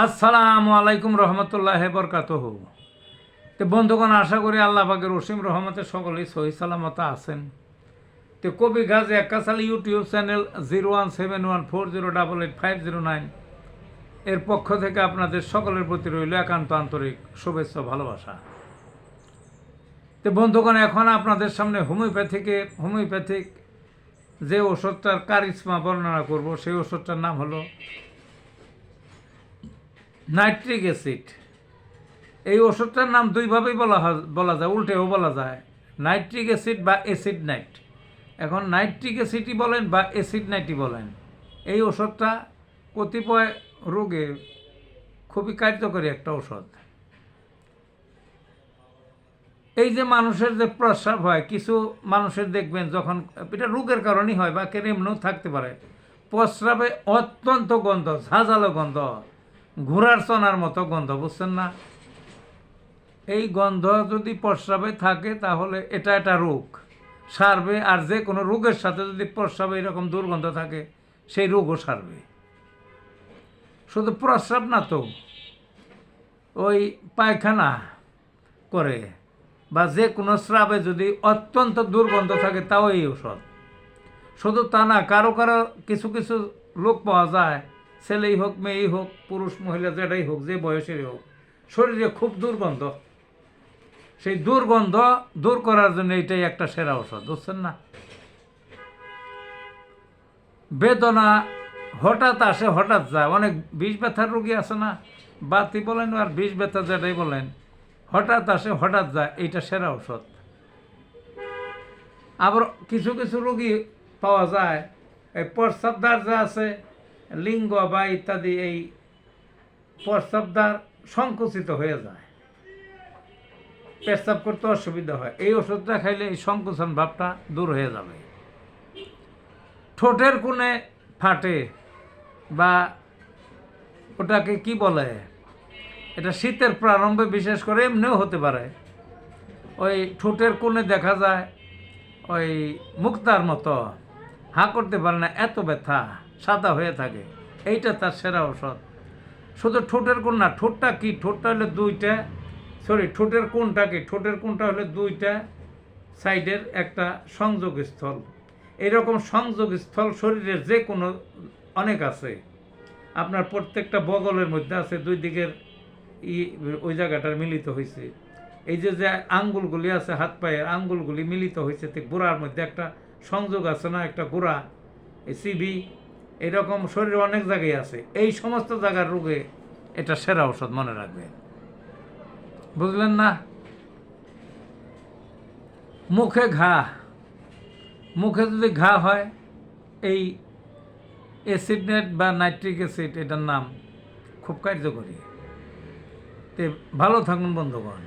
আসসালামু আলাইকুম রহমতুল্লাহ বরকাতহ। তো বন্ধুগণ, আশা করি আল্লাহ পাকের অসীম রহমতে সকলেই সহি সালামত আছেন। তো কবি গাজী এক্কাসাল ইউটিউব চ্যানেল 017140885009 এর পক্ষ থেকে আপনাদের সকলের প্রতি রইল একান্ত আন্তরিক শুভেচ্ছা ভালোবাসা। তো বন্ধুগণ, এখন আপনাদের সামনে হোমিওপ্যাথিক যে ওষুধটার কারিশমা বর্ণনা করব, সেই ওষুধটার নাম হলো নাইট্রিক অ্যাসিড। এই ওষুধটার নাম দুইভাবেই বলা যায়, উল্টেও বলা যায়, নাইট্রিক অ্যাসিড বা অ্যাসিড নাইট। এখন নাইট্রিক অ্যাসিডই বলেন বা অ্যাসিড নাইটই বলেন, এই ওষুধটা কতিপয় রোগে খুবই কার্যকরী একটা ওষুধ। এই যে মানুষের যে প্রস্রাব হয়, কিছু মানুষের দেখবেন যখন এটা রোগের কারণেই হয় বা এমনিও থাকতে পারে, প্রস্রাবে অত্যন্ত গন্ধ, ঝাঁঝালো গন্ধ, ঘোড়ার চনার মতো গন্ধ, বুঝছেন না? এই গন্ধ যদি প্রস্রাবে থাকে তাহলে এটা একটা রোগ সারবে। আর যে কোনো রোগের সাথে যদি প্রস্রাবে এরকম দুর্গন্ধ থাকে, সেই রোগও সারবে। শুধু প্রস্রাব না তো, ওই পায়খানা করে বা যে কোনো স্রাবে যদি অত্যন্ত দুর্গন্ধ থাকে, তাও এই ওষুধ। শুধু তা না, কারো কিছু কিছু লোক পাওয়া যায়, ছেলেই হোক মেয়েই হোক, পুরুষ মহিলা যেটাই হোক, যে বয়সেরই হোক, শরীরে খুব দুর্গন্ধ। সেই দুর্গন্ধ দূর করার জন্য এটাই একটা সেরা ওষুধ, বুঝছেন না? বেদনা হঠাৎ আসে হঠাৎ যায়, অনেক বিষ ব্যথার রোগী আছে না, বাতি বলেন আর বিষ ব্যথা যেটাই বলেন, হঠাৎ আসে হঠাৎ যায়, এইটা সেরা ওষুধ। আবার কিছু কিছু রোগী পাওয়া যায়, এই প্রস্রাবদ্বার যা আছে, লিঙ্গ বা ইত্যাদি, এই প্রস্রাবদ্বার সংকুচিত হয়ে যায়, পেশাব করতে অসুবিধা হয়, এই ওষুধটা খাইলে এই সংকোচন ভাবটা দূর হয়ে যাবে। ঠোঁটের কোণে ফাটে বা ওটাকে কি বলে, এটা শীতের প্রারম্ভে বিশেষ করে এমনিও হতে পারে, ওই ঠোঁটের কোণে দেখা যায় ওই মুক্তার মতো, হাঁ করতে পারে না, এত ব্যথা, সাদা হয়ে থাকে, এইটা তার সেরা ওষুধ। শুধু ঠোঁটের কোণ না, ঠোঁটটা কি, ঠোঁটটা হলো দুইটা, ঠোঁটের কোণটা কি, ঠোঁটের কোণটা হলো দুইটা সাইডের একটা সংযোগস্থল। এরকম সংযোগস্থল শরীরের যে কোনো অনেক আছে, আপনার প্রত্যেকটা বগলের মধ্যে আছে, দুই দিকের ওই জায়গাটার মিলিত হয়েছে। এই যে যে আঙ্গুলগুলি আছে, হাত পায়ের আঙ্গুলগুলি মিলিত হয়েছে, গোড়ার মধ্যে একটা সংযোগ আছে না, একটা গোড়া, এই সিবি, এরকম শরীরে অনেক জায়গায় আছে। এই সমস্ত জায়গার রোগে এটা সেরা ঔষধ, মনে রাখবেন, বুঝলেন না? মুখে ঘা, মুখে যদি ঘা হয়, এই অ্যাসিড নাইট বা নাইট্রিক অ্যাসিড, এটার নাম খুব কার্যকরী। তে ভালো থাকুন বন্ধুগণ।